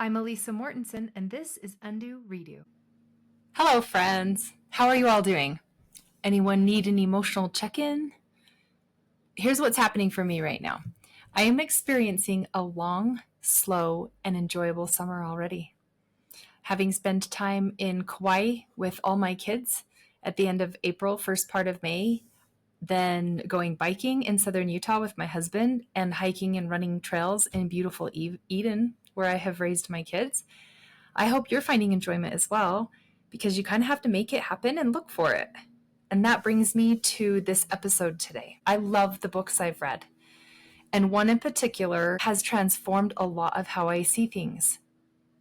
I'm Elisa Mortensen, and this is Undo Redo. Hello, friends. How are you all doing? Anyone need an emotional check-in? Here's what's happening for me right now. I am experiencing a long, slow, and enjoyable summer already. Having spent time in Kauai with all my kids at the end of April, first part of May, then going biking in southern Utah with my husband and hiking and running trails in beautiful Eden, where I have raised my kids. I hope you're finding enjoyment as well, because you kind of have to make it happen and look for it. And that brings me to this episode today. I love the books I've read, and one in particular has transformed a lot of how I see things.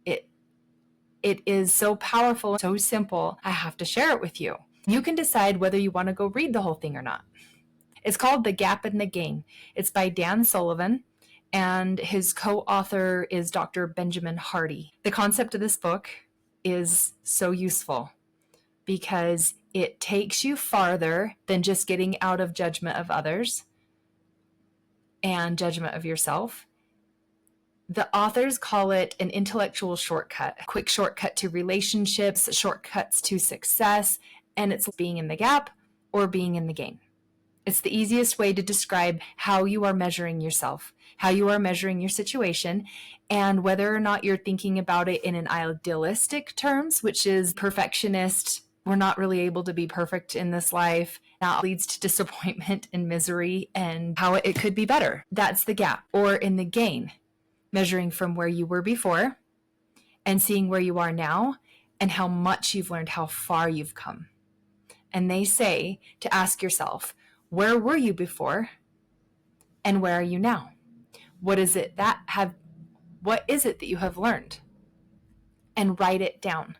It is so powerful, so simple, I have to share it with you. You can decide whether you want to go read the whole thing or not. It's called The Gap and the Gain. It's by Dan Sullivan, and his co-author is Dr. Benjamin Hardy. The concept of this book is so useful because it takes you farther than just getting out of judgment of others and judgment of yourself. The authors call it an intellectual shortcut, a quick shortcut to relationships, shortcuts to success, and it's being in the gap or being in the gain. It's the easiest way to describe how you are measuring yourself, how you are measuring your situation, and whether or not you're thinking about it in an idealistic terms, which is perfectionist. We're not really able to be perfect in this life. That leads to disappointment and misery and how it could be better. That's the gap. Or in the gain, measuring from where you were before and seeing where you are now and how much you've learned, how far you've come. And they say to ask yourself, where were you before and where are you now? What is it that you have learned? And write it down.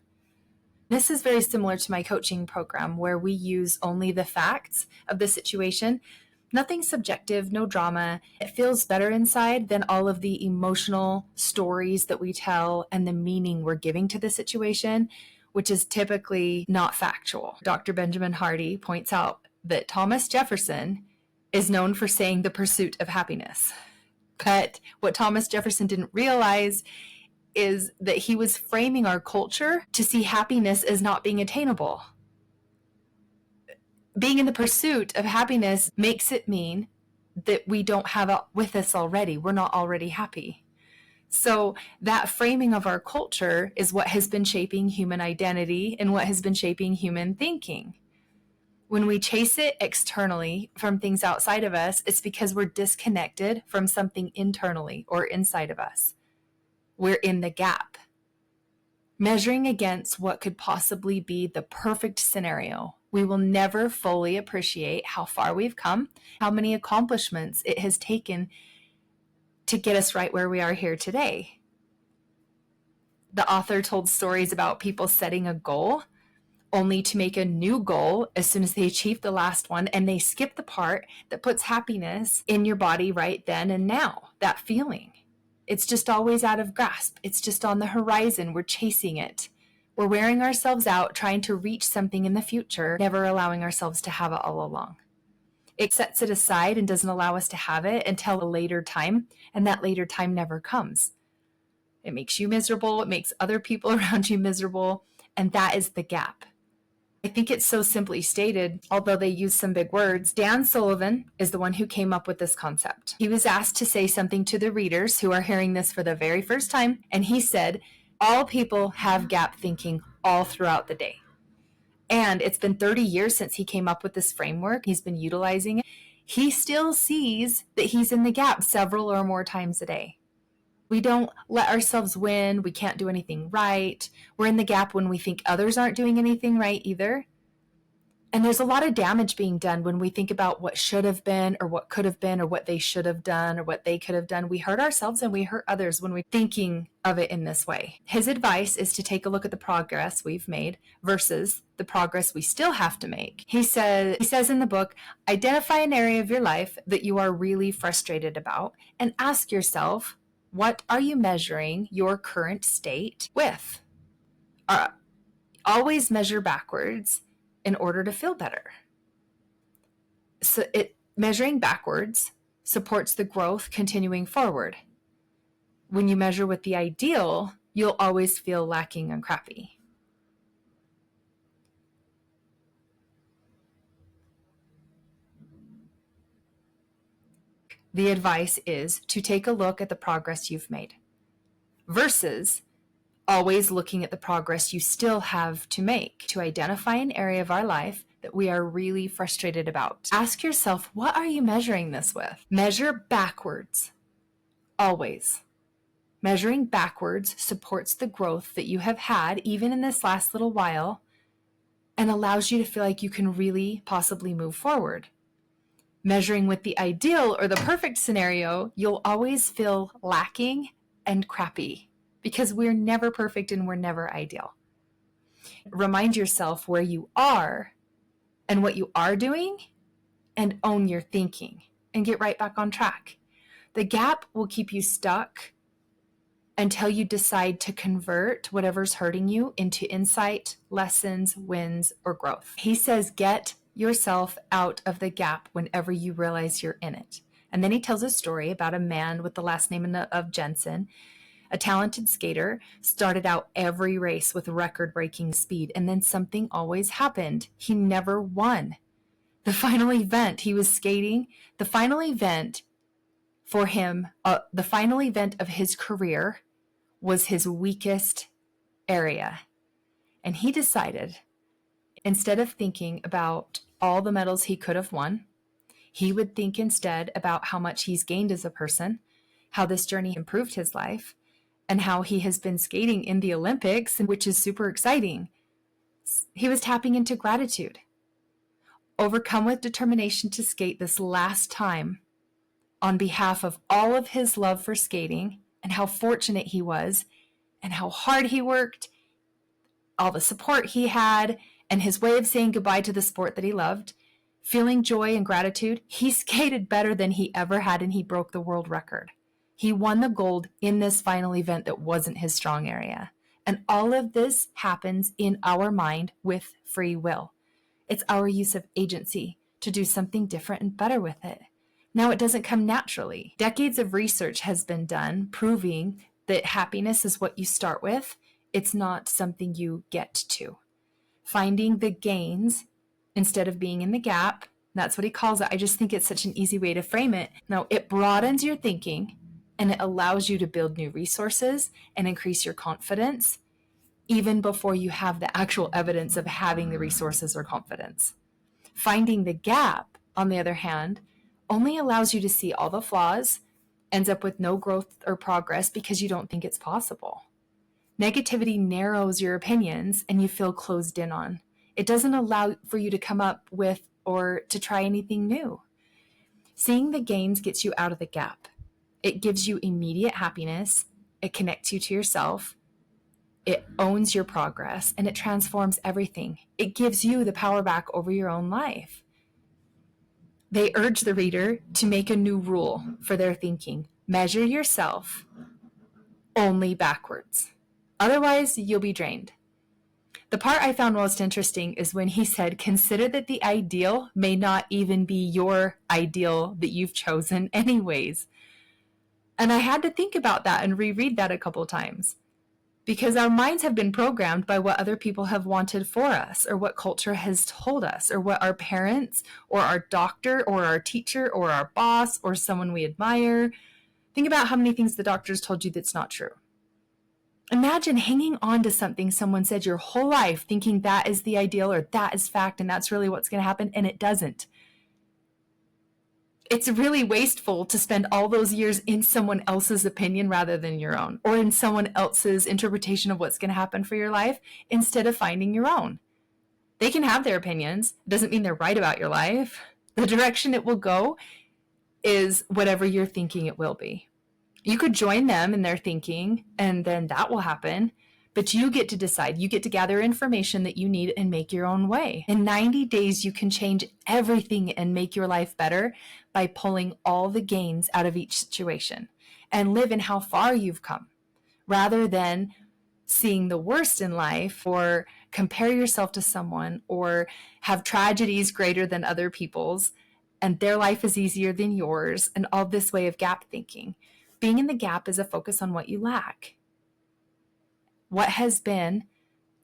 This is very similar to my coaching program where we use only the facts of the situation, nothing subjective, no drama. It feels better inside than all of the emotional stories that we tell and the meaning we're giving to the situation, which is typically not factual. Dr. Benjamin Hardy points out that Thomas Jefferson is known for saying the pursuit of happiness. But what Thomas Jefferson didn't realize is that he was framing our culture to see happiness as not being attainable. Being in the pursuit of happiness makes it mean that we don't have it with us already. We're not already happy. So that framing of our culture is what has been shaping human identity and what has been shaping human thinking. When we chase it externally from things outside of us, it's because we're disconnected from something internally or inside of us. We're in the gap, measuring against what could possibly be the perfect scenario. We will never fully appreciate how far we've come, how many accomplishments it has taken to get us right where we are here today. The author told stories about people setting a goal only to make a new goal as soon as they achieve the last one, and they skip the part that puts happiness in your body right then and now, that feeling. It's just always out of grasp. It's just on the horizon. We're chasing it. We're wearing ourselves out trying to reach something in the future, never allowing ourselves to have it all along. It sets it aside and doesn't allow us to have it until a later time, and that later time never comes. It makes you miserable. It makes other people around you miserable, and that is the gap. I think it's so simply stated, although they use some big words. Dan Sullivan is the one who came up with this concept. He was asked to say something to the readers who are hearing this for the very first time, and he said, all people have gap thinking all throughout the day. And it's been 30 years since he came up with this framework. He's been utilizing it. He still sees that he's in the gap several or more times a day. We don't let ourselves win. We can't do anything right. We're in the gap when we think others aren't doing anything right either. And there's a lot of damage being done when we think about what should have been or what could have been or what they should have done or what they could have done. We hurt ourselves and we hurt others when we're thinking of it in this way. His advice is to take a look at the progress we've made versus the progress we still have to make. He says in the book, identify an area of your life that you are really frustrated about and ask yourself, what are you measuring your current state with? Always measure backwards in order to feel better. So measuring backwards supports the growth continuing forward. When you measure with the ideal, you'll always feel lacking and crappy. The advice is to take a look at the progress you've made versus always looking at the progress you still have to make. To identify an area of our life that we are really frustrated about, ask yourself, what are you measuring this with? Measure backwards, always. Measuring backwards supports the growth that you have had, even in this last little while, and allows you to feel like you can really possibly move forward. Measuring with the ideal or the perfect scenario, you'll always feel lacking and crappy because we're never perfect and we're never ideal. Remind yourself where you are and what you are doing and own your thinking and get right back on track. The gap will keep you stuck until you decide to convert whatever's hurting you into insight, lessons, wins, or growth. He says, get yourself out of the gap whenever you realize you're in it. And then he tells a story about a man with the last name of Jensen, a talented skater, started out every race with record-breaking speed, and then something always happened. He never won. The final event he was skating, the final event for him, the final event of his career was his weakest area. And he decided, instead of thinking about all the medals he could have won, he would think instead about how much he's gained as a person, how this journey improved his life, and how he has been skating in the Olympics, which is super exciting. He was tapping into gratitude, overcome with determination to skate this last time on behalf of all of his love for skating and how fortunate he was and how hard he worked, all the support he had, and his way of saying goodbye to the sport that he loved. Feeling joy and gratitude, he skated better than he ever had, and he broke the world record. He won the gold in this final event that wasn't his strong area. And all of this happens in our mind with free will. It's our use of agency to do something different and better with it. Now, it doesn't come naturally. Decades of research has been done proving that happiness is what you start with. It's not something you get to. Finding the gains instead of being in the gap, that's what he calls it. I just think it's such an easy way to frame it. Now, it broadens your thinking and it allows you to build new resources and increase your confidence even before you have the actual evidence of having the resources or confidence. Finding the gap, on the other hand, only allows you to see all the flaws, ends up with no growth or progress because you don't think it's possible. Negativity narrows your opinions and you feel closed in on. It doesn't allow for you to come up with or to try anything new. Seeing the gains gets you out of the gap. It gives you immediate happiness. It connects you to yourself. It owns your progress and it transforms everything. It gives you the power back over your own life. They urge the reader to make a new rule for their thinking. Measure yourself only backwards. Otherwise, you'll be drained. The part I found most interesting is when he said, consider that the ideal may not even be your ideal that you've chosen anyways. And I had to think about that and reread that a couple times because our minds have been programmed by what other people have wanted for us or what culture has told us or what our parents or our doctor or our teacher or our boss or someone we admire. Think about how many things the doctors told you that's not true. Imagine hanging on to something someone said your whole life thinking that is the ideal or that is fact and that's really what's going to happen, and it doesn't. It's really wasteful to spend all those years in someone else's opinion rather than your own, or in someone else's interpretation of what's going to happen for your life instead of finding your own. They can have their opinions. It doesn't mean they're right about your life. The direction it will go is whatever you're thinking it will be. You could join them in their thinking, and then that will happen. But you get to decide. You get to gather information that you need and make your own way. In 90 days, you can change everything and make your life better by pulling all the gains out of each situation and live in how far you've come rather than seeing the worst in life or compare yourself to someone or have tragedies greater than other people's and their life is easier than yours and all this way of gap thinking. Being in the gap is a focus on what you lack. What has been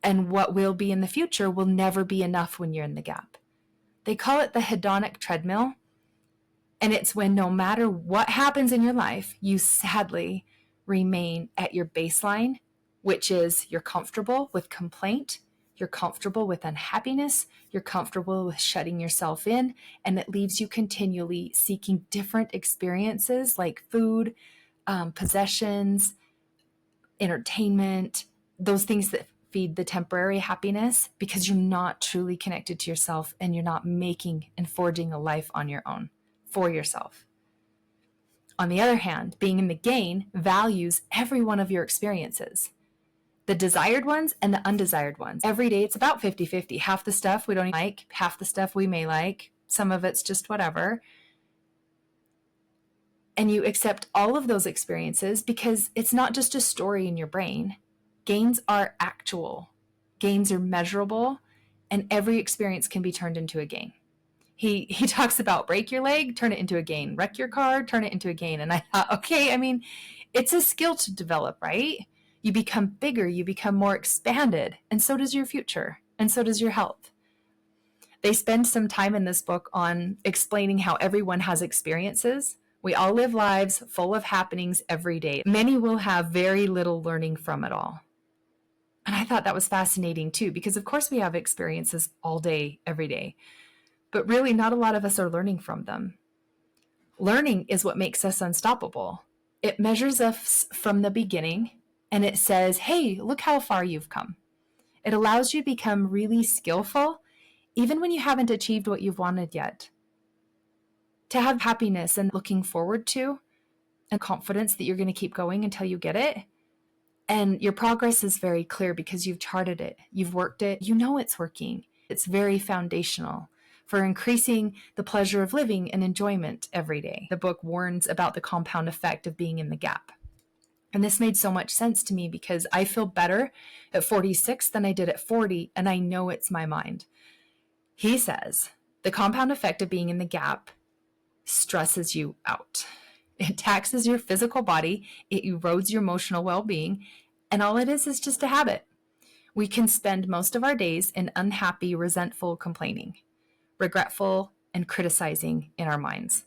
and what will be in the future will never be enough when you're in the gap. They call it the hedonic treadmill. And it's when no matter what happens in your life, you sadly remain at your baseline, which is you're comfortable with complaint, you're comfortable with unhappiness, you're comfortable with shutting yourself in, and it leaves you continually seeking different experiences like food, possessions, entertainment, those things that feed the temporary happiness, because you're not truly connected to yourself and you're not making and forging a life on your own for yourself. On the other hand, being in the gain values every one of your experiences, the desired ones and the undesired ones. Every day it's about 50-50. Half the stuff we don't like, half the stuff we may like, some of it's just whatever. And you accept all of those experiences because it's not just a story in your brain. Gains are actual. Gains are measurable, and every experience can be turned into a gain. He talks about break your leg, turn it into a gain. Wreck your car, turn it into a gain. And I thought, okay, I mean, it's a skill to develop, right? You become bigger, you become more expanded, and so does your future, and so does your health. They spend some time in this book on explaining how everyone has experiences. We all live lives full of happenings every day. Many will have very little learning from it all. And I thought that was fascinating too, because of course we have experiences all day, every day, but really not a lot of us are learning from them. Learning is what makes us unstoppable. It measures us from the beginning, and it says, hey, look how far you've come. It allows you to become really skillful, even when you haven't achieved what you've wanted yet. To have happiness and looking forward to, and confidence that you're going to keep going until you get it. And your progress is very clear because you've charted it, you've worked it, you know it's working. It's very foundational for increasing the pleasure of living and enjoyment every day. The book warns about the compound effect of being in the gap. And this made so much sense to me because I feel better at 46 than I did at 40, and I know it's my mind. He says, the compound effect of being in the gap stresses you out. It taxes your physical body, it erodes your emotional well-being, and all it is just a habit. We can spend most of our days in unhappy, resentful complaining, regretful, and criticizing in our minds.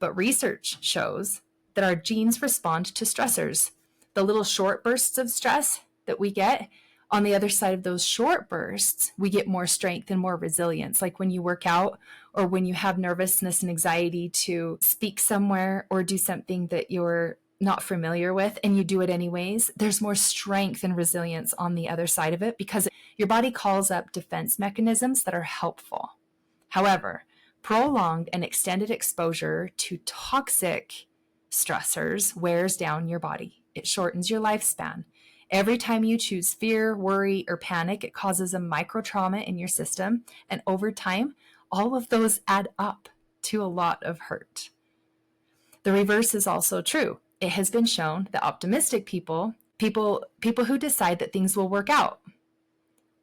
But research shows that our genes respond to stressors. The little short bursts of stress that we get, on the other side of those short bursts, we get more strength and more resilience. Like when you work out or when you have nervousness and anxiety to speak somewhere or do something that you're not familiar with and you do it anyways, there's more strength and resilience on the other side of it because your body calls up defense mechanisms that are helpful. However, prolonged and extended exposure to toxic stressors wears down your body. It shortens your lifespan. Every time you choose fear, worry, or panic, it causes a micro trauma in your system. And over time, all of those add up to a lot of hurt. The reverse is also true. It has been shown that optimistic people who decide that things will work out,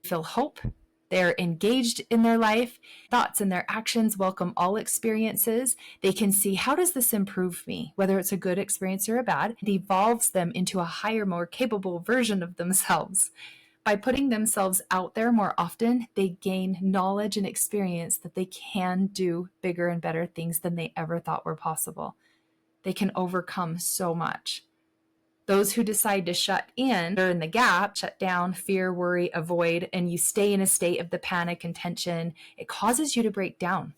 feel hope, they're engaged in their life, thoughts and their actions welcome all experiences. They can see, how does this improve me? Whether it's a good experience or a bad, it evolves them into a higher, more capable version of themselves. By putting themselves out there more often, they gain knowledge and experience that they can do bigger and better things than they ever thought were possible. They can overcome so much. Those who decide to shut in, they're in the gap, shut down, fear, worry, avoid, and you stay in a state of the panic and tension, it causes you to break down.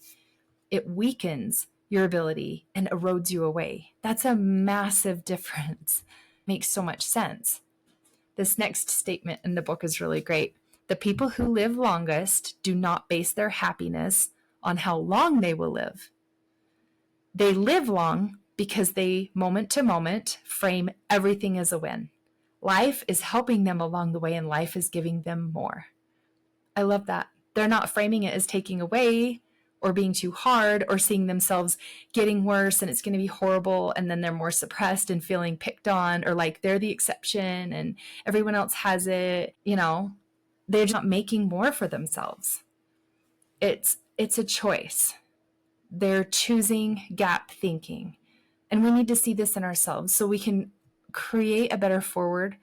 It weakens your ability and erodes you away. That's a massive difference. Makes so much sense. This next statement in the book is really great. The people who live longest do not base their happiness on how long they will live. They live long because they, moment to moment, frame everything as a win. Life is helping them along the way, and life is giving them more. I love that. They're not framing it as taking away or being too hard or seeing themselves getting worse and it's going to be horrible, and then they're more suppressed and feeling picked on, or like they're the exception and everyone else has it. They're not making more for themselves. It's a choice. They're choosing gap thinking. And we need to see this in ourselves so we can create a better forward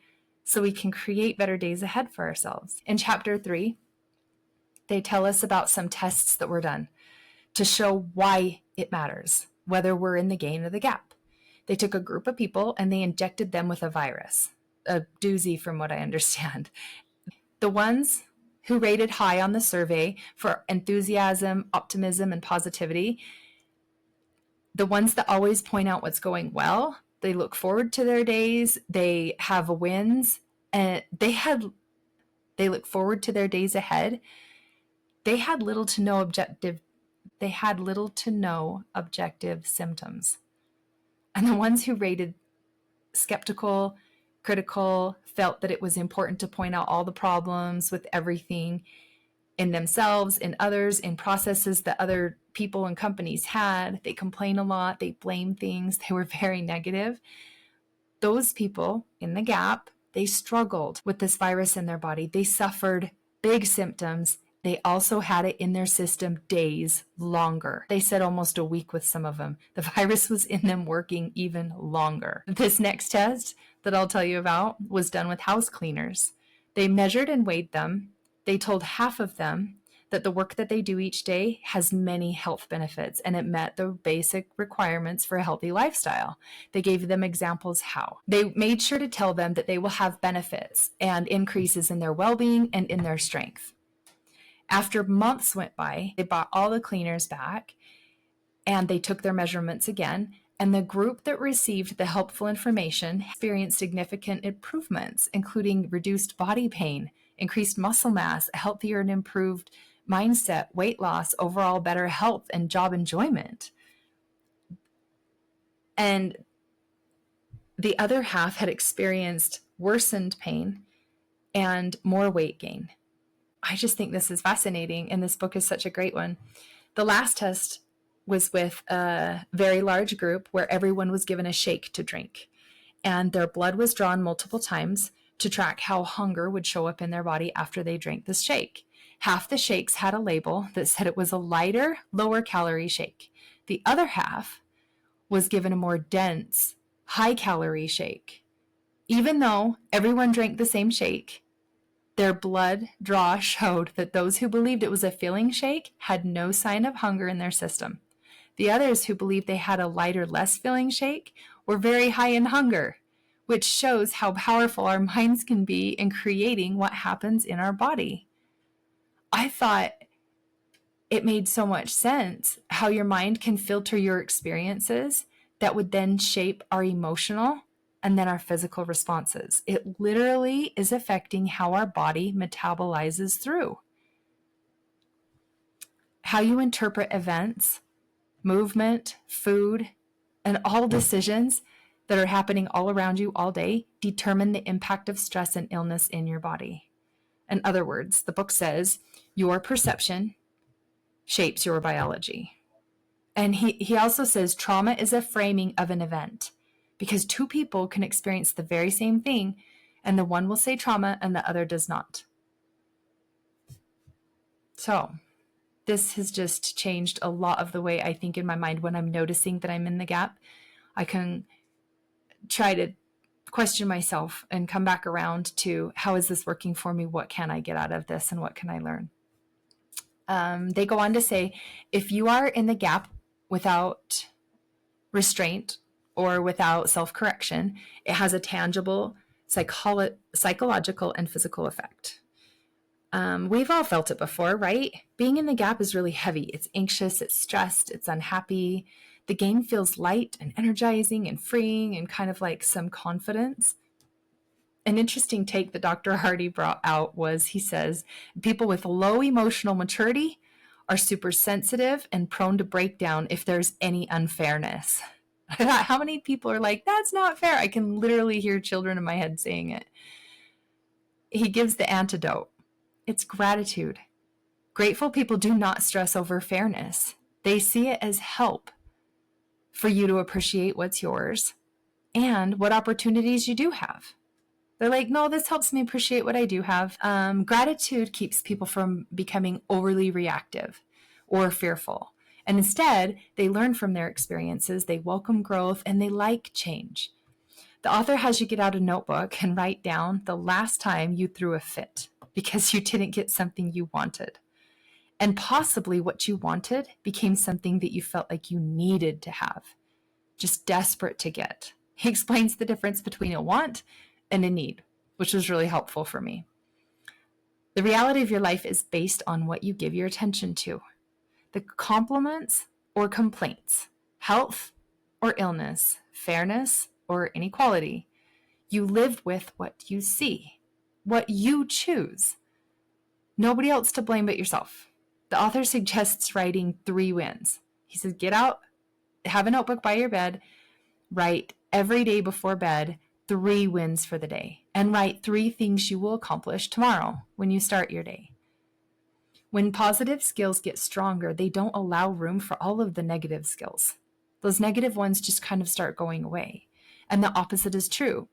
so we can create better days ahead for ourselves. In chapter 3, they tell us about some tests that were done to show why it matters, whether we're in the gain or the gap. They took a group of people and they injected them with a virus, a doozy from what I understand. The ones who rated high on the survey for enthusiasm, optimism, and positivity, the ones that always point out what's going well, they look forward to their days, they have wins, and they look forward to their days ahead. They had little to no objective symptoms. And the ones who rated skeptical, critical, felt that it was important to point out all the problems with everything in themselves, in others, in processes that other people and companies had. They complain a lot, they blame things, they were very negative. Those people in the gap, they struggled with this virus in their body. They suffered big symptoms. They also had it in their system days longer. They said almost a week with some of them. The virus was in them working even longer. This next test that I'll tell you about was done with house cleaners. They measured and weighed them. They told half of them that the work that they do each day has many health benefits and it met the basic requirements for a healthy lifestyle. They gave them examples how. They made sure to tell them that they will have benefits and increases in their well-being and in their strength. After months went by, they brought all the cleaners back and they took their measurements again. And the group that received the helpful information experienced significant improvements, including reduced body pain, increased muscle mass, a healthier and improved mindset, weight loss, overall better health, and job enjoyment. And the other half had experienced worsened pain and more weight gain. I just think this is fascinating, and this book is such a great one. The last test was with a very large group where everyone was given a shake to drink, and their blood was drawn multiple times to track how hunger would show up in their body after they drank this shake. Half the shakes had a label that said it was a lighter, lower calorie shake. The other half was given a more dense, high calorie shake. Even though everyone drank the same shake, their blood draw showed that those who believed it was a filling shake had no sign of hunger in their system. The others who believed they had a lighter, less filling shake were very high in hunger, which shows how powerful our minds can be in creating what happens in our body. I thought it made so much sense how your mind can filter your experiences that would then shape our emotional and then our physical responses. It literally is affecting how our body metabolizes through. How you interpret events, movement, food, and all decisions that are happening all around you all day determine the impact of stress and illness in your body. In other words, the book says your perception shapes your biology. And he also says trauma is a framing of an event, because two people can experience the very same thing and the one will say trauma and the other does not. So this has just changed a lot of the way I think in my mind when I'm noticing that I'm in the gap. I can try to question myself and come back around to how is this working for me? What can I get out of this and what can I learn? They go on to say, if you are in the gap without restraint or without self-correction, it has a tangible psychological and physical effect. We've all felt it before, right? Being in the gap is really heavy. It's anxious, it's stressed, it's unhappy. The game feels light and energizing and freeing and kind of like some confidence. An interesting take that Dr. Hardy brought out was, he says, people with low emotional maturity are super sensitive and prone to breakdown if there's any unfairness. I thought, how many people are like, that's not fair? I can literally hear children in my head saying it. He gives the antidote. It's gratitude. Grateful people do not stress over fairness. They see it as help for you to appreciate what's yours and what opportunities you do have. They're like, no, this helps me appreciate what I do have. Gratitude keeps people from becoming overly reactive or fearful. And instead, they learn from their experiences, they welcome growth, and they like change. The author has you get out a notebook and write down the last time you threw a fit because you didn't get something you wanted. And possibly what you wanted became something that you felt like you needed to have, just desperate to get. He explains the difference between a want and a need, which was really helpful for me. The reality of your life is based on what you give your attention to. The compliments or complaints, health or illness, fairness or inequality. You live with what you see, what you choose. Nobody else to blame but yourself. The author suggests writing 3 wins. He says, get out, have a notebook by your bed, write every day before bed 3 wins for the day, and write 3 things you will accomplish tomorrow when you start your day. When positive skills get stronger, they don't allow room for all of the negative skills. Those negative ones just kind of start going away. And the opposite is true.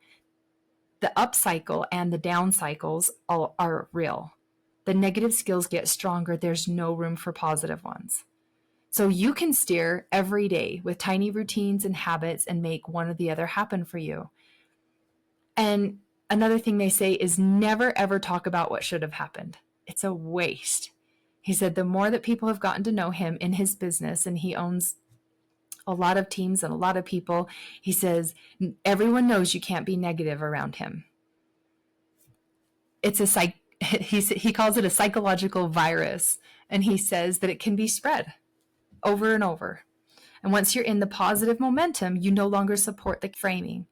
The up cycle and the down cycles are real. The negative skills get stronger. There's no room for positive ones. So you can steer every day with tiny routines and habits and make one or the other happen for you. And another thing they say is never ever talk about what should have happened. It's a waste. He said the more that people have gotten to know him in his business, and he owns a lot of teams and a lot of people, he says everyone knows you can't be negative around him. It's he calls it a psychological virus, and he says that it can be spread over and over. And once you're in the positive momentum, you no longer support the framing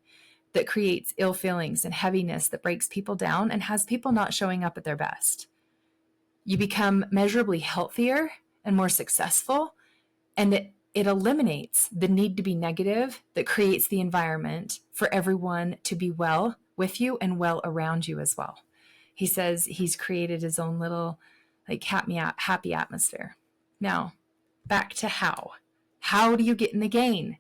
that creates ill feelings and heaviness that breaks people down and has people not showing up at their best. You become measurably healthier and more successful, and it eliminates the need to be negative that creates the environment for everyone to be well with you and well around you as well. He says he's created his own little happy atmosphere. Now, back to how. How do you get in the gain?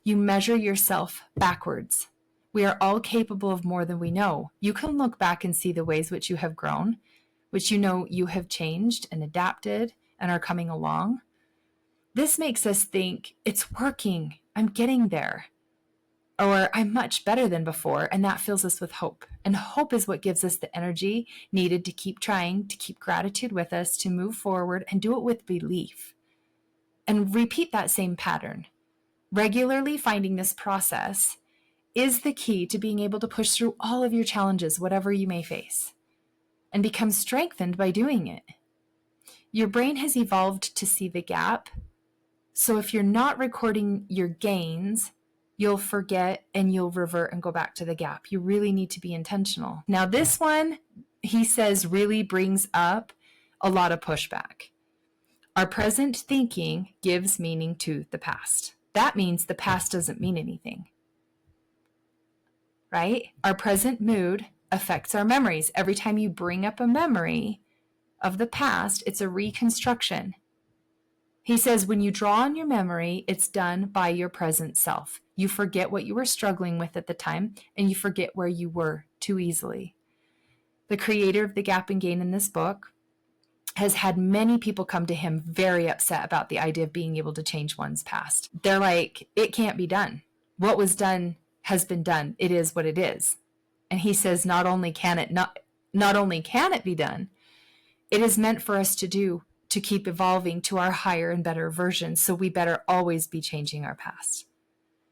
You measure yourself backwards. We are all capable of more than we know. You can look back and see the ways which you have grown, which you know you have changed and adapted and are coming along. This makes us think, it's working, I'm getting there, or I'm much better than before, and that fills us with hope. And hope is what gives us the energy needed to keep trying, to keep gratitude with us, to move forward and do it with belief. And repeat that same pattern. Regularly finding this process is the key to being able to push through all of your challenges, whatever you may face, and become strengthened by doing it. Your brain has evolved to see the gap. So if you're not recording your gains, you'll forget and you'll revert and go back to the gap. You really need to be intentional. Now, this one, he says, really brings up a lot of pushback. Our present thinking gives meaning to the past. That means the past doesn't mean anything, right? Our present mood affects our memories. Every time you bring up a memory of the past, it's a reconstruction. He says when you draw on your memory, it's done by your present self. You forget what you were struggling with at the time, and you forget where you were too easily. The creator of the Gap and Gain in this book has had many people come to him very upset about the idea of being able to change one's past. They're like, it can't be done. What was done has been done. It is what it is. And he says not only can it be done, it is meant for us to do, to keep evolving to our higher and better version. So we better always be changing our past.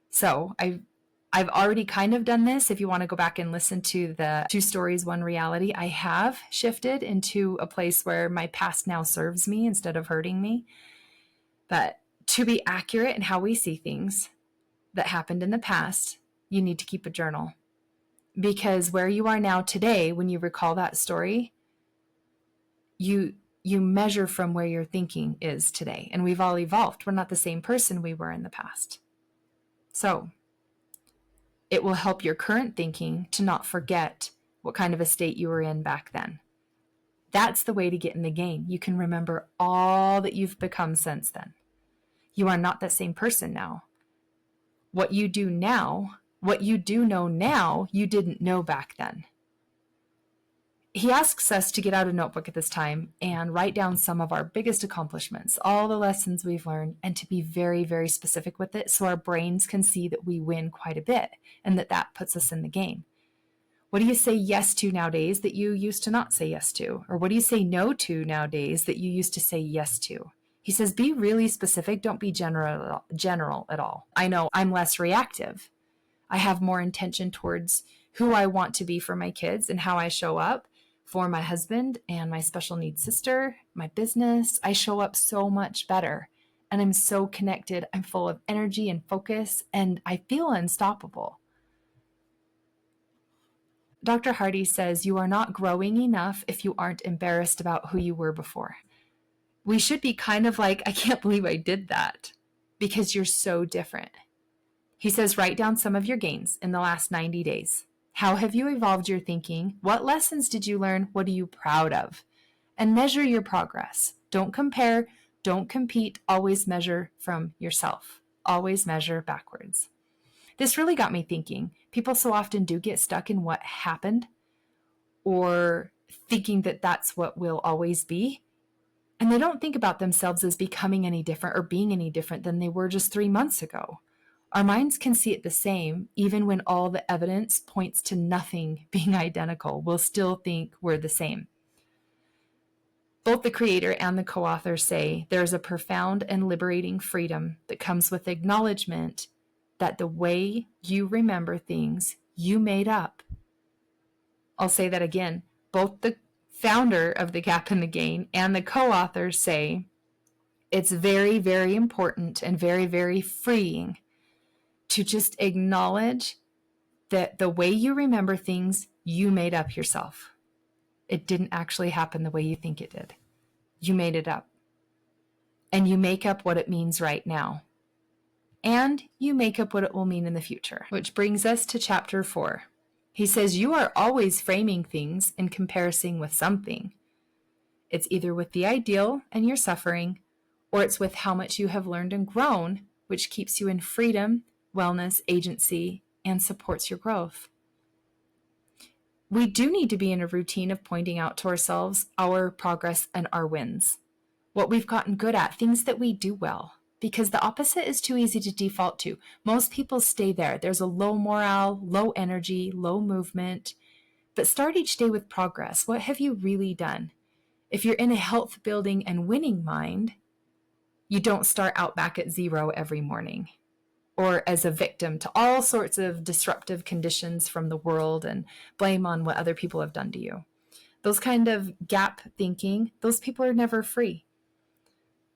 So I've already kind of done this. If you want to go back and listen to the 2 Stories, 1 Reality, I have shifted into a place where my past now serves me instead of hurting me. But to be accurate in how we see things that happened in the past, you need to keep a journal. Because where you are now today, when you recall that story, you measure from where your thinking is today. And we've all evolved. We're not the same person we were in the past. So it will help your current thinking to not forget what kind of a state you were in back then. That's the way to get in the game. You can remember all that you've become since then. You are not that same person now. What you do know now, you didn't know back then. He asks us to get out a notebook at this time and write down some of our biggest accomplishments, all the lessons we've learned, and to be very, very specific with it so our brains can see that we win quite a bit and that puts us in the game. What do you say yes to nowadays that you used to not say yes to? Or what do you say no to nowadays that you used to say yes to? He says, be really specific. Don't be general at all. I know I'm less reactive. I have more intention towards who I want to be for my kids and how I show up for my husband and my special needs sister, my business. I show up so much better and I'm so connected. I'm full of energy and focus and I feel unstoppable. Dr. Hardy says you are not growing enough if you aren't embarrassed about who you were before. We should be kind of like, I can't believe I did that because you're so different. He says, write down some of your gains in the last 90 days. How have you evolved your thinking? What lessons did you learn? What are you proud of? And measure your progress. Don't compare, don't compete, always measure from yourself. Always measure backwards. This really got me thinking. People so often do get stuck in what happened or thinking that that's what will always be. And they don't think about themselves as becoming any different or being any different than they were just 3 months ago. Our minds can see it the same, even when all the evidence points to nothing being identical. We'll still think we're the same. Both the creator and the co-author say there's a profound and liberating freedom that comes with acknowledgement that the way you remember things, you made up. I'll say that again. Both the founder of The Gap and the Gain and the co-authors say it's very, very important and very, very freeing to just acknowledge that the way you remember things, you made up yourself. It didn't actually happen the way you think it did. You made it up. And you make up what it means right now. And you make up what it will mean in the future. Which brings us to chapter 4. He says, you are always framing things in comparison with something. It's either with the ideal and your suffering, or it's with how much you have learned and grown, which keeps you in freedom, wellness, agency, and supports your growth. We do need to be in a routine of pointing out to ourselves our progress and our wins, what we've gotten good at, things that we do well, because the opposite is too easy to default to. Most people stay there. There's a low morale, low energy, low movement, but start each day with progress. What have you really done? If you're in a health building and winning mind, you don't start out back at 0 every morning, or as a victim to all sorts of disruptive conditions from the world and blame on what other people have done to you. Those kind of gap thinking, those people are never free.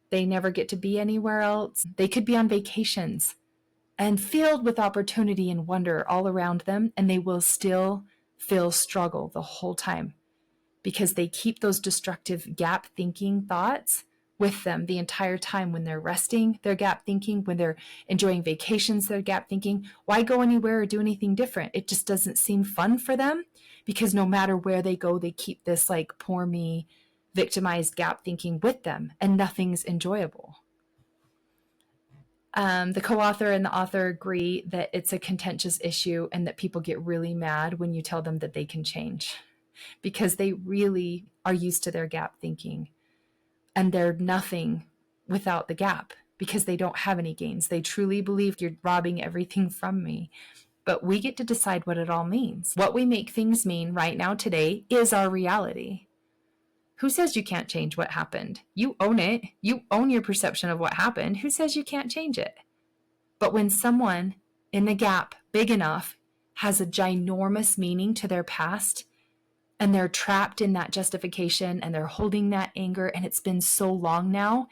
They never get to be anywhere else. They could be on vacations and filled with opportunity and wonder all around them, and they will still feel struggle the whole time because they keep those destructive gap thinking thoughts with them the entire time. When they're resting, they're gap thinking. When they're enjoying vacations, they're gap thinking. Why go anywhere or do anything different? It just doesn't seem fun for them because no matter where they go, they keep this like poor me, victimized gap thinking with them, and nothing's enjoyable. The co-author and the author agree that it's a contentious issue and that people get really mad when you tell them that they can change because they really are used to their gap thinking. And they're nothing without the gap because they don't have any gains. They truly believe you're robbing everything from me. But we get to decide what it all means. What we make things mean right now today is our reality. Who says you can't change what happened? You own it. You own your perception of what happened. Who says you can't change it? But when someone in the gap big enough has a ginormous meaning to their past, and they're trapped in that justification and they're holding that anger, and it's been so long now,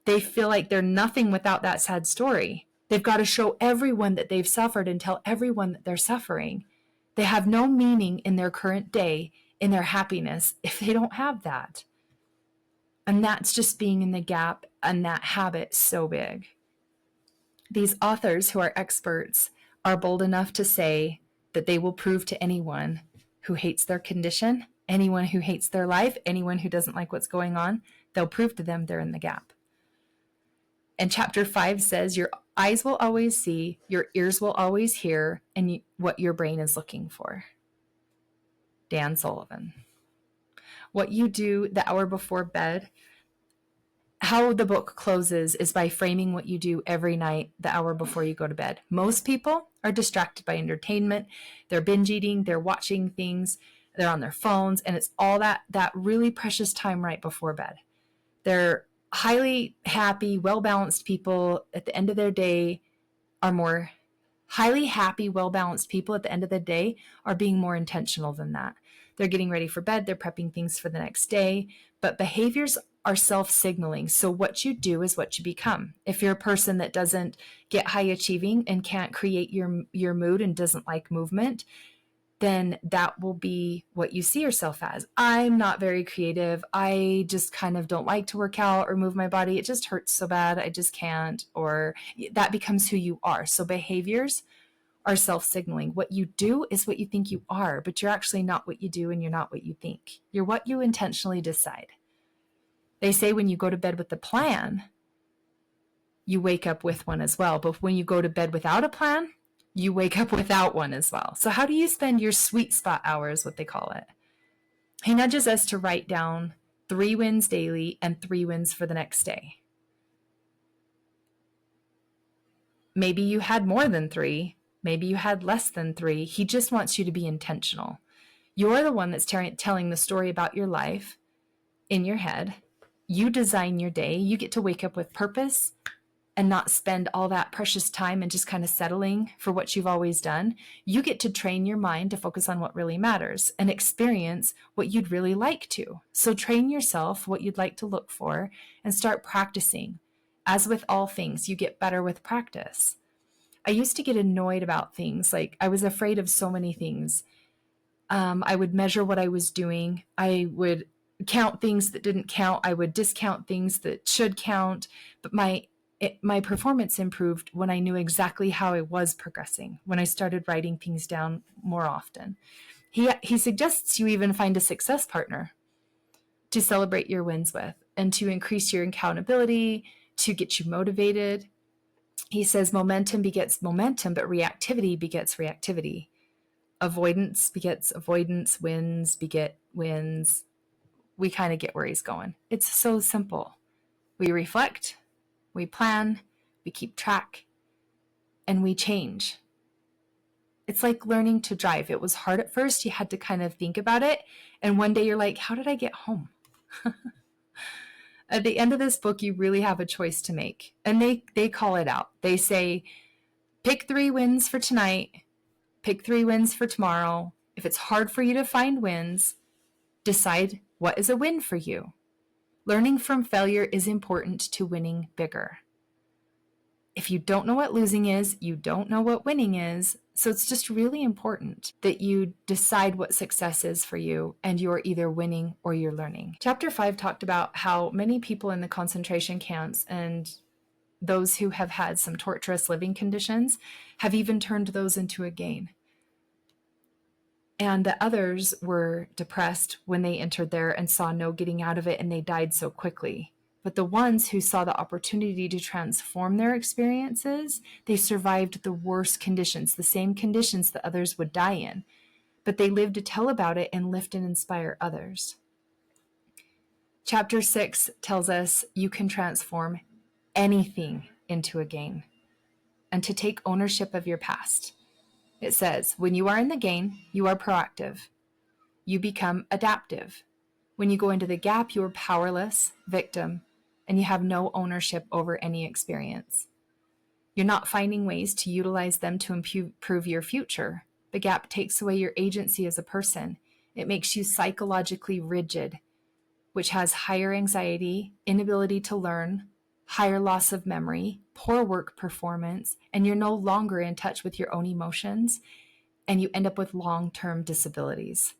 they feel like they're nothing without that sad story. They've got to show everyone that they've suffered and tell everyone that they're suffering. They have no meaning in their current day, in their happiness, if they don't have that. And that's just being in the gap and that habit so big. These authors who are experts are bold enough to say that they will prove to anyone who hates their condition, anyone who hates their life, anyone who doesn't like what's going on, they'll prove to them they're in the gap. And chapter 5 says your eyes will always see, your ears will always hear, and what your brain is looking for. Dan Sullivan. What you do the hour before bed, how the book closes is by framing what you do every night the hour before you go to bed. Most people are distracted by entertainment. They're binge eating, they're watching things, they're on their phones, and it's all that really precious time right before bed. They're highly happy, well-balanced people at the end of their day are more highly happy, well-balanced people at the end of the day are being more intentional than that. They're getting ready for bed, they're prepping things for the next day, but behaviors are self-signaling. So what you do is what you become. If you're a person that doesn't get high achieving and can't create your mood and doesn't like movement, then that will be what you see yourself as. I'm not very creative. I just kind of don't like to work out or move my body. It just hurts so bad. I just can't. Or that becomes who you are. So behaviors are self-signaling. What you do is what you think you are, but you're actually not what you do and you're not what you think. You're what you intentionally decide. They say when you go to bed with a plan, you wake up with one as well. But when you go to bed without a plan, you wake up without one as well. So how do you spend your sweet spot hours, what they call it? He nudges us to write down 3 wins daily and 3 wins for the next day. Maybe you had more than 3. Maybe you had less than 3. He just wants you to be intentional. You're the one that's telling the story about your life in your head. You design your day. You get to wake up with purpose and not spend all that precious time and just kind of settling for what you've always done. You get to train your mind to focus on what really matters and experience what you'd really like to. So train yourself what you'd like to look for and start practicing. As with all things, you get better with practice. I used to get annoyed about things. Like I was afraid of so many things. I would measure what I was doing. I would count things that didn't count. I would discount things that should count. But my performance improved when I knew exactly how I was progressing, when I started writing things down more often. He suggests you even find a success partner to celebrate your wins with and to increase your accountability, to get you motivated. He says momentum begets momentum, but reactivity begets reactivity. Avoidance begets avoidance, wins beget wins. We kind of get where he's going. It's so simple. We reflect, we plan, we keep track, and we change. It's like learning to drive. It was hard at first. You had to kind of think about it. And one day you're like, how did I get home? At the end of this book, you really have a choice to make. And they call it out. They say, pick 3 wins for tonight. Pick 3 wins for tomorrow. If it's hard for you to find wins, decide what is a win for you. Learning from failure is important to winning bigger. If you don't know what losing is, you don't know what winning is. So it's just really important that you decide what success is for you and you're either winning or you're learning. Chapter 5 talked about how many people in the concentration camps and those who have had some torturous living conditions have even turned those into a gain. And the others were depressed when they entered there and saw no getting out of it, and they died so quickly. But the ones who saw the opportunity to transform their experiences, they survived the worst conditions, the same conditions that others would die in. But they lived to tell about it and lift and inspire others. Chapter 6 tells us you can transform anything into a gain and to take ownership of your past. It says, when you are in the gain, you are proactive. You become adaptive. When you go into the gap, you are powerless, victim, and you have no ownership over any experience. You're not finding ways to utilize them to improve your future. The gap takes away your agency as a person. It makes you psychologically rigid, which has higher anxiety, inability to learn, higher loss of memory, poor work performance, and you're no longer in touch with your own emotions, and you end up with long-term disabilities.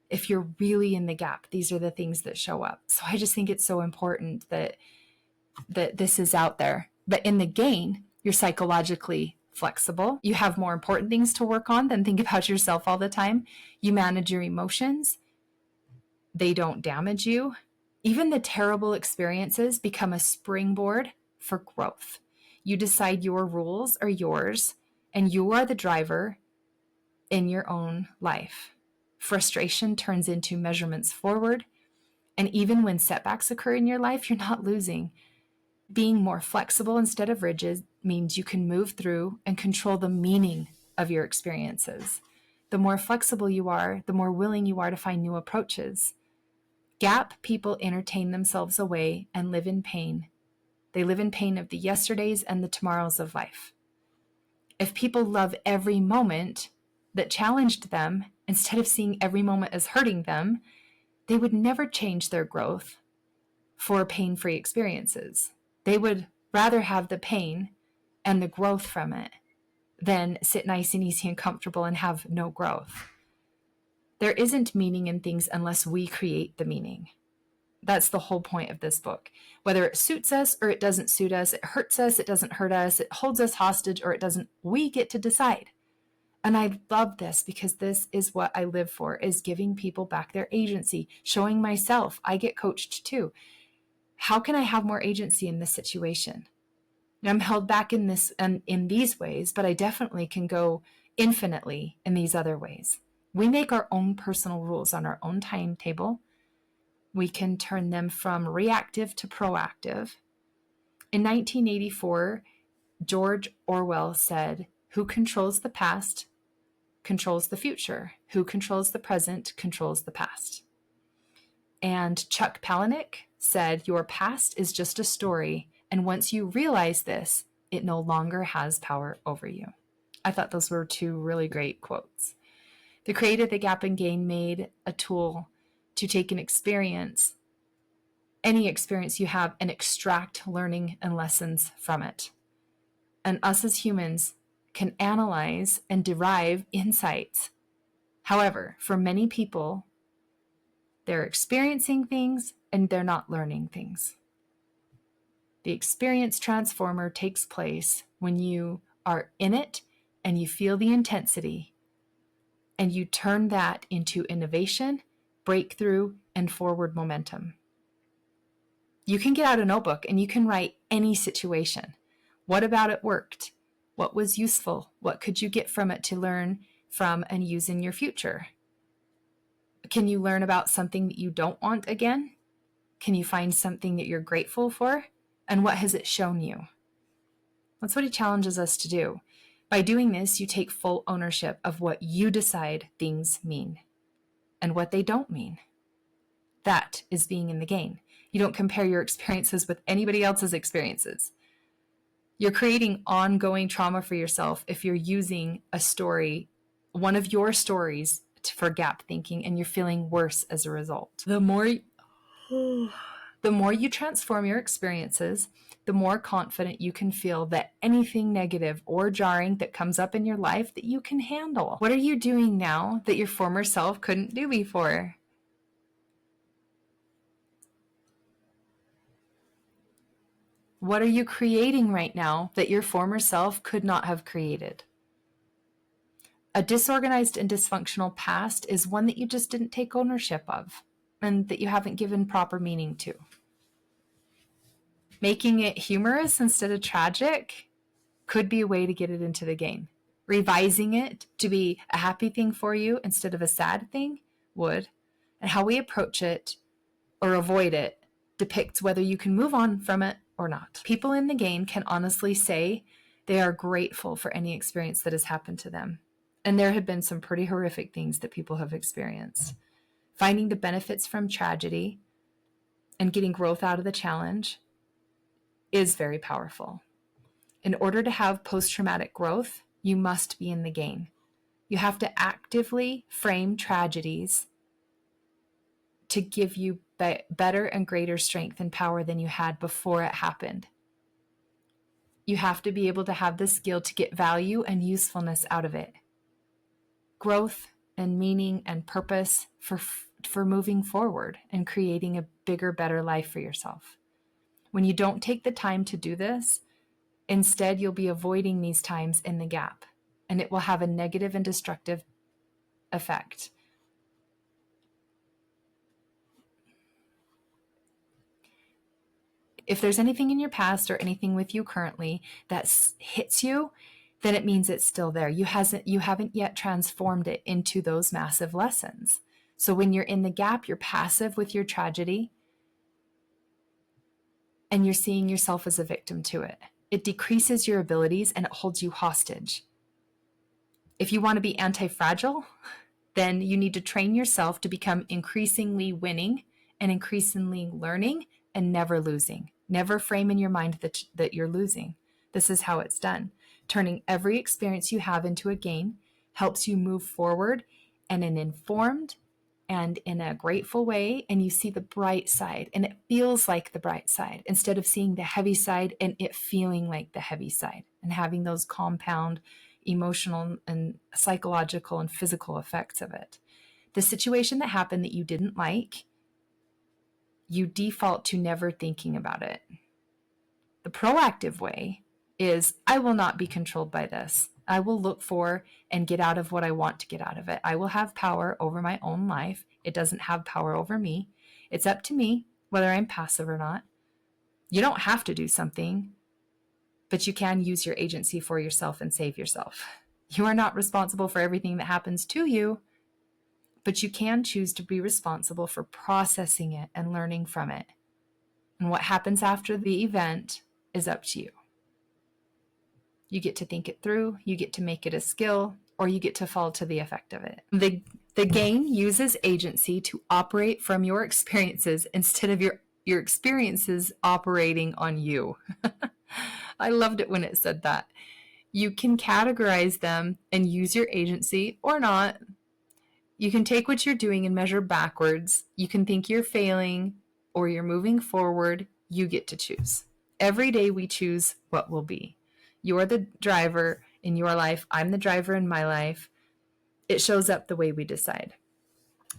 If you're really in the gap, these are the things that show up. So I just think it's so important that this is out there. But in the gain, you're psychologically flexible. You have more important things to work on than think about yourself all the time. You manage your emotions. They don't damage you. Even the terrible experiences become a springboard for growth. You decide your rules are yours, and you are the driver in your own life. Frustration turns into measurements forward. And even when setbacks occur in your life, you're not losing. Being more flexible instead of rigid means you can move through and control the meaning of your experiences. The more flexible you are, the more willing you are to find new approaches. Gap people entertain themselves away and live in pain. They live in pain of the yesterdays and the tomorrows of life. If people love every moment that challenged them, instead of seeing every moment as hurting them, they would never change their growth for pain-free experiences. They would rather have the pain and the growth from it than sit nice and easy and comfortable and have no growth. There isn't meaning in things unless we create the meaning. That's the whole point of this book. Whether it suits us or it doesn't suit us, it hurts us, it doesn't hurt us, it holds us hostage or it doesn't, we get to decide. And I love this because this is what I live for, is giving people back their agency, showing myself, I get coached too. How can I have more agency in this situation? Now, I'm held back in this and in these ways, but I definitely can go infinitely in these other ways. We make our own personal rules on our own timetable. We can turn them from reactive to proactive. In 1984, George Orwell said, "Who controls the past controls the future. Who controls the present controls the past." And Chuck Palahniuk said, "Your past is just a story, and once you realize this, it no longer has power over you." I thought those were two really great quotes. The creator of the Gap and Gain made a tool to take an experience, any experience you have, and extract learning and lessons from it. And us as humans can analyze and derive insights. However, for many people, they're experiencing things and they're not learning things. The experience transformer takes place when you are in it and you feel the intensity and you turn that into innovation, breakthrough, and forward momentum. You can get out a notebook and you can write any situation. What about it worked? What was useful? What could you get from it to learn from and use in your future? Can you learn about something that you don't want again? Can you find something that you're grateful for? And what has it shown you? That's what he challenges us to do. By doing this, you take full ownership of what you decide things mean and what they don't mean. That is being in the game. You don't compare your experiences with anybody else's experiences. You're creating ongoing trauma for yourself if you're using a story, one of your stories, for gap thinking, and you're feeling worse as a result. The more you transform your experiences, the more confident you can feel that anything negative or jarring that comes up in your life that you can handle. What are you doing now that your former self couldn't do before? What are you creating right now that your former self could not have created? A disorganized and dysfunctional past is one that you just didn't take ownership of and that you haven't given proper meaning to. Making it humorous instead of tragic could be a way to get it into the game. Revising it to be a happy thing for you instead of a sad thing would. And how we approach it or avoid it depicts whether you can move on from it or not. People in the game can honestly say they are grateful for any experience that has happened to them. And there have been some pretty horrific things that people have experienced. Finding the benefits from tragedy and getting growth out of the challenge is very powerful. In order to have post-traumatic growth, you must be in the game. You have to actively frame tragedies to give you better and greater strength and power than you had before it happened. You have to be able to have the skill to get value and usefulness out of it. Growth and meaning and purpose for moving forward and creating a bigger, better life for yourself. When you don't take the time to do this, instead you'll be avoiding these times in the gap, and it will have a negative and destructive effect. If there's anything in your past or anything with you currently that hits you, then it means it's still there. You haven't yet transformed it into those massive lessons. So when you're in the gap, you're passive with your tragedy and you're seeing yourself as a victim to it. It decreases your abilities and it holds you hostage. If you want to be anti-fragile, then you need to train yourself to become increasingly winning and increasingly learning and never losing. Never frame in your mind that you're losing. This is how it's done. Turning every experience you have into a gain helps you move forward in an informed and in a grateful way, and you see the bright side, and it feels like the bright side instead of seeing the heavy side and it feeling like the heavy side and having those compound emotional and psychological and physical effects of it. The situation that happened that you didn't like, you default to never thinking about it. The proactive way is, I will not be controlled by this. I will look for and get out of what I want to get out of it. I will have power over my own life. It doesn't have power over me. It's up to me whether I'm passive or not. You don't have to do something, but you can use your agency for yourself and save yourself. You are not responsible for everything that happens to you, but you can choose to be responsible for processing it and learning from it. And what happens after the event is up to you. You get to think it through, you get to make it a skill, or you get to fall to the effect of it. The gain uses agency to operate from your experiences instead of your experiences operating on you. I loved it when it said that. You can categorize them and use your agency or not. You can take what you're doing and measure backwards. You can think you're failing or you're moving forward. You get to choose. Every day we choose what will be. You're the driver in your life. I'm the driver in my life. It shows up the way we decide.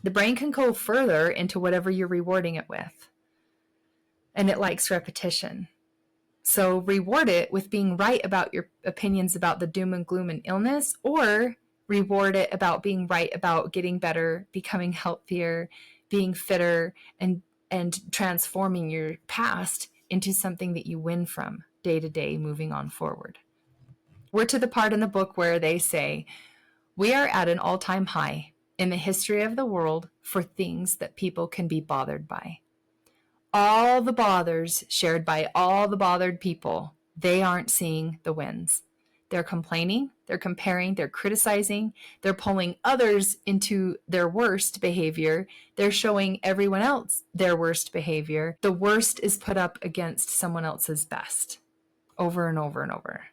The brain can go further into whatever you're rewarding it with. And it likes repetition. So reward it with being right about your opinions about the doom and gloom and illness, or reward it about being right about getting better, becoming healthier, being fitter, and transforming your past into something that you win from day to day, moving on forward. We're to the part in the book where they say, we are at an all-time high in the history of the world for things that people can be bothered by. All the bothers shared by all the bothered people, they aren't seeing the wins. They're complaining, they're comparing, they're criticizing, they're pulling others into their worst behavior. They're showing everyone else their worst behavior. The worst is put up against someone else's best over and over and over.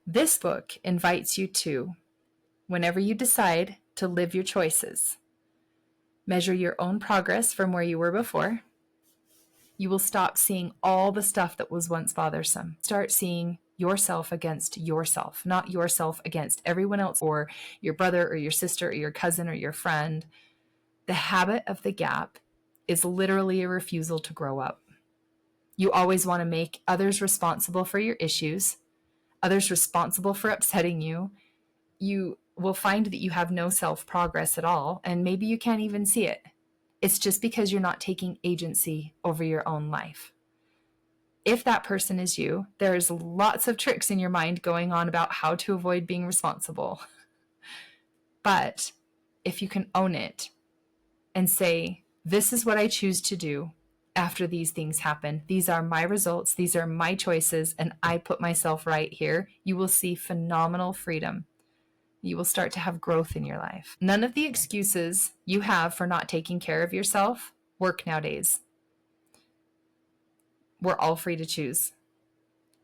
This book invites you to, whenever you decide to live your choices, measure your own progress from where you were before. You will stop seeing all the stuff that was once bothersome. Start seeing yourself against yourself, not yourself against everyone else or your brother or your sister or your cousin or your friend. The habit of the gap is literally a refusal to grow up. You always want to make others responsible for your issues, others responsible for upsetting you. You will find that you have no self-progress at all, and maybe you can't even see it. It's just because you're not taking agency over your own life. If that person is you, there's lots of tricks in your mind going on about how to avoid being responsible. But if you can own it and say, this is what I choose to do after these things happen. These are my results. These are my choices. And I put myself right here. You will see phenomenal freedom. You will start to have growth in your life. None of the excuses you have for not taking care of yourself work nowadays. We're all free to choose,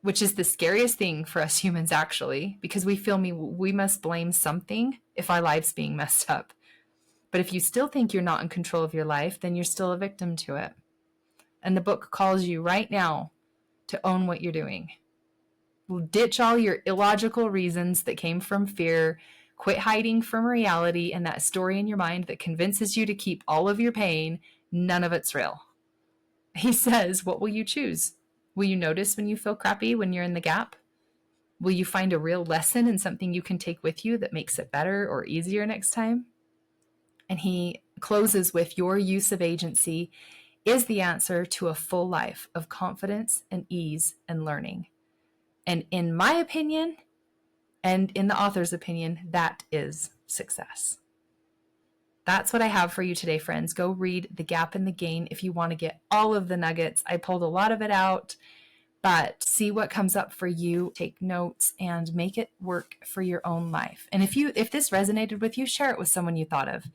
which is the scariest thing for us humans, actually, because we feel we must blame something if our life's being messed up. But if you still think you're not in control of your life, then you're still a victim to it. And the book calls you right now to own what you're doing. Ditch all your illogical reasons that came from fear. Quit hiding from reality and that story in your mind that convinces you to keep all of your pain. None of it's real. He says, what will you choose? Will you notice when you feel crappy when you're in the gap? Will you find a real lesson and something you can take with you that makes it better or easier next time? And he closes with, your use of agency is the answer to a full life of confidence and ease and learning. And in my opinion, and in the author's opinion, that is success. That's what I have for you today, friends. Go read The Gap and the Gain if you want to get all of the nuggets. I pulled a lot of it out, but see what comes up for you. Take notes and make it work for your own life. And if this resonated with you, share it with someone you thought of.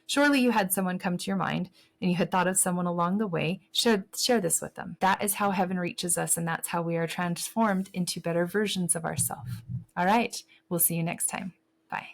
Surely you had someone come to your mind and you had thought of someone along the way. Share this with them. That is how heaven reaches us, and that's how we are transformed into better versions of ourselves. All right, we'll see you next time. Bye.